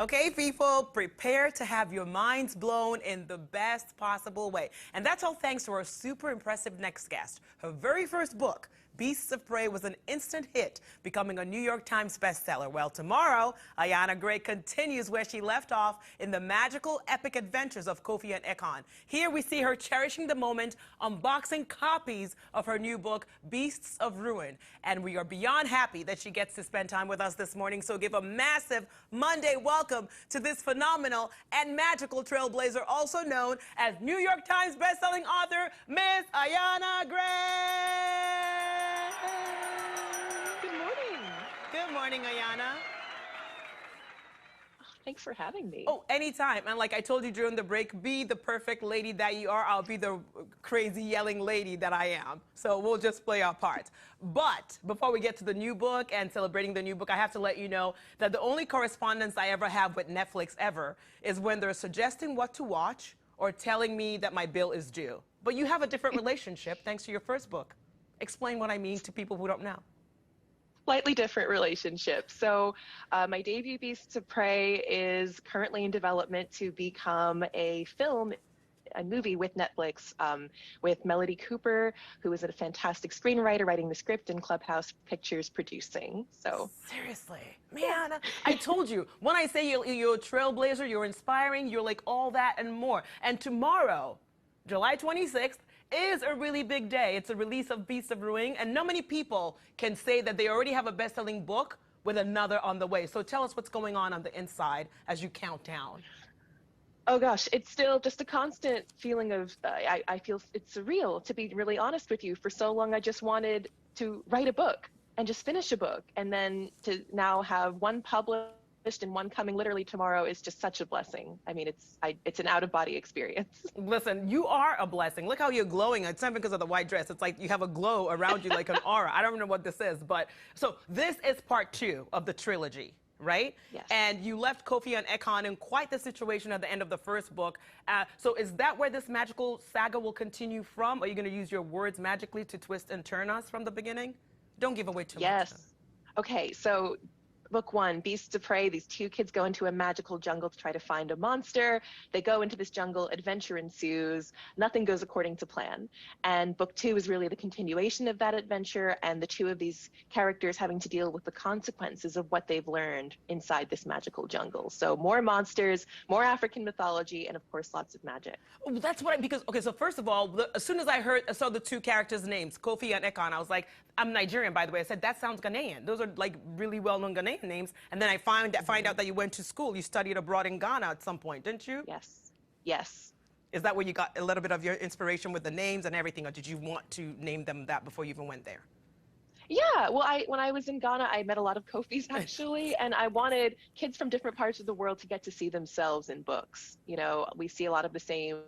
Okay, people, prepare to have your minds blown in the best possible way. And that's all thanks to our super impressive next guest. Her very first book, Beasts of Prey, was an instant hit, becoming a New York Times bestseller. Well, tomorrow, Ayana Gray continues where she left off in the magical epic adventures of Kofi and Ekon. Here we see her cherishing the moment, unboxing copies of her new book, Beasts of Ruin. And we are beyond happy that she gets to spend time with us this morning. So give a massive Monday welcome to this phenomenal and magical trailblazer, also known as New York Times bestselling author, Miss Ayana Gray. Good morning. Good morning, Ayana. Thanks for having me. Oh, anytime. And like I told you during the break, be the perfect lady that you are. I'll be the crazy yelling lady that I am. So we'll just play our parts. But before we get to the new book and celebrating the new book, I have to let you know that the only correspondence I ever have with Netflix ever is when they're suggesting what to watch or telling me that my bill is due. But you have a different relationship thanks to your first book. Explain what I mean to people who don't know. Slightly different relationship. So my debut Beasts of Prey is currently in development to become a movie with Netflix, with Melody Cooper, who is a fantastic screenwriter writing the script, and Clubhouse Pictures producing. So seriously, man, I told you, when I say you're a trailblazer, you're inspiring, you're like all that and more. And tomorrow, July 26th, is a really big day. It's a release of Beasts of Ruin, and not many people can say that they already have a best-selling book with another on the way. So tell us what's going on the inside as you count down. Oh gosh, it's still just a constant feeling of, I feel it's surreal, to be really honest with you. For so long, I just wanted to write a book and just finish a book. And then to now have one published and one coming literally tomorrow is just such a blessing. I mean, it's an out-of-body experience. Listen, you are a blessing. Look how you're glowing. It's not because of the white dress. It's like you have a glow around you like an aura. I don't know what this is, but so this is part 2 of the trilogy, right? Yes. And you left Kofi and Ekon in quite the situation at the end of the first book. So is that where this magical saga will continue from? Are you going to use your words magically to twist and turn us from the beginning? Don't give away too much. Yes. Okay, so Book 1, Beasts of Prey, these 2 kids go into a magical jungle to try to find a monster. They go into this jungle, adventure ensues, nothing goes according to plan. And Book 2 is really the continuation of that adventure, and the 2 of these characters having to deal with the consequences of what they've learned inside this magical jungle. So more monsters, more African mythology, and of course lots of magic. Oh, that's what okay, so first of all, as soon as I saw the 2 characters' names, Kofi and Ekon, I was like, I'm Nigerian, by the way. I said, that sounds Ghanaian. Those are like really well-known Ghanaian names. And then I find out that you went to school. You studied abroad in Ghana at some point, didn't you? Yes. Yes. Is that where you got a little bit of your inspiration with the names and everything, or did you want to name them that before you even went there? Yeah, well, when I was in Ghana, I met a lot of Kofis actually, and I wanted kids from different parts of the world to get to see themselves in books. You know, we see a lot of the same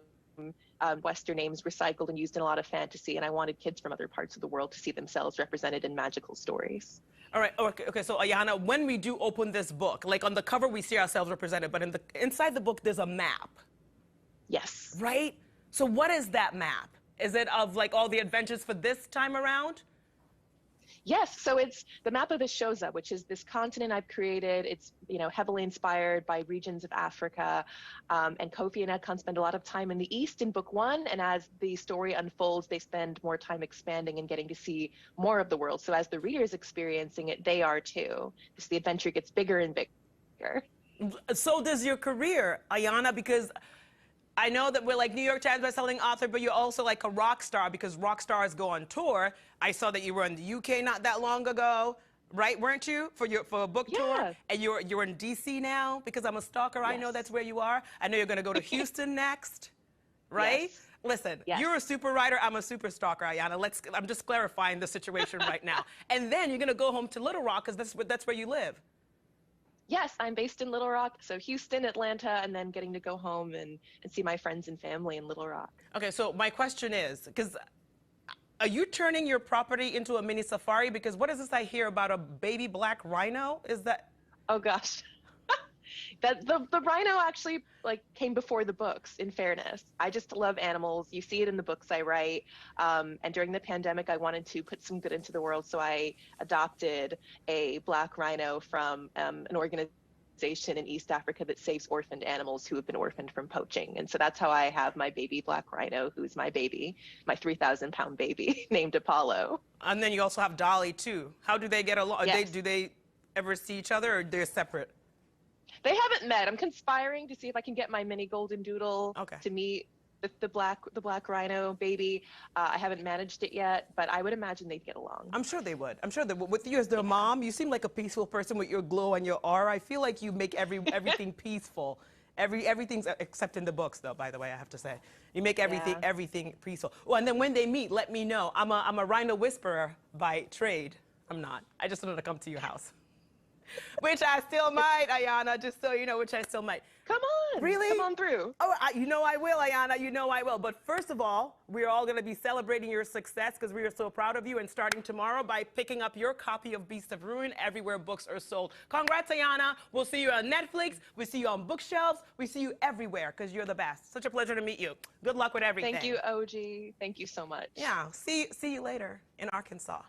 Western names recycled and used in a lot of fantasy, and I wanted kids from other parts of the world to see themselves represented in magical stories. All right, okay, so Ayana, when we do open this book, like on the cover we see ourselves represented, but inside the book there's a map. Yes. Right? So what is that map? Is it of like all the adventures for this time around? Yes, so it's the map of Ishoza, which is this continent I've created. It's, you know, heavily inspired by regions of Africa. And Kofi and Ekon spend a lot of time in the East in Book 1, and as the story unfolds, they spend more time expanding and getting to see more of the world. So as the reader's experiencing it, they are too. Because the adventure gets bigger and bigger. So does your career, Ayana, because I know that we're like New York Times bestselling author, but you're also like a rock star because rock stars go on tour. I saw that you were in the UK not that long ago, right? Weren't you for a book tour? And you're in DC now because I'm a stalker. Yes. I know that's where you are. I know you're going to go to Houston next, right? Yes. Listen, yes. You're a super writer. I'm a super stalker, Ayana. I'm just clarifying the situation right now. And then you're going to go home to Little Rock because that's where you live. Yes, I'm based in Little Rock, so Houston, Atlanta, and then getting to go home and see my friends and family in Little Rock. Okay, so my question is, because are you turning your property into a mini safari? Because what is this I hear about a baby black rhino? Is that? Oh gosh. The rhino actually came before the books, in fairness. I just love animals. You see it in the books I write. And during the pandemic, I wanted to put some good into the world, so I adopted a black rhino from an organization in East Africa that saves orphaned animals who have been orphaned from poaching. And so that's how I have my baby black rhino, who's my baby, my 3,000-pound baby named Apollo. And then you also have Dolly, too. How do they get along? Yes. Do they ever see each other, or they're separate? They haven't met. I'm conspiring to see if I can get my mini golden doodle to meet the black rhino baby. I haven't managed it yet, but I would imagine they'd get along. I'm sure they would. I'm sure they would. With you as their mom, you seem like a peaceful person with your glow and your aura. I feel like you make everything peaceful. Everything's except in the books, though. By the way, I have to say, you make everything peaceful. Oh, and then when they meet, let me know. I'm a rhino whisperer by trade. I'm not. I just wanted to come to your house. Which I still might, Ayana, just so you know, which I still might. Come on. Really? Come on through. Oh, you know I will, Ayana. You know I will. But first of all, we're all going to be celebrating your success because we are so proud of you. And starting tomorrow by picking up your copy of Beasts of Ruin everywhere books are sold. Congrats, Ayana. We'll see you on Netflix. We see you on bookshelves. We see you everywhere because you're the best. Such a pleasure to meet you. Good luck with everything. Thank you, OG. Thank you so much. Yeah. See you later in Arkansas.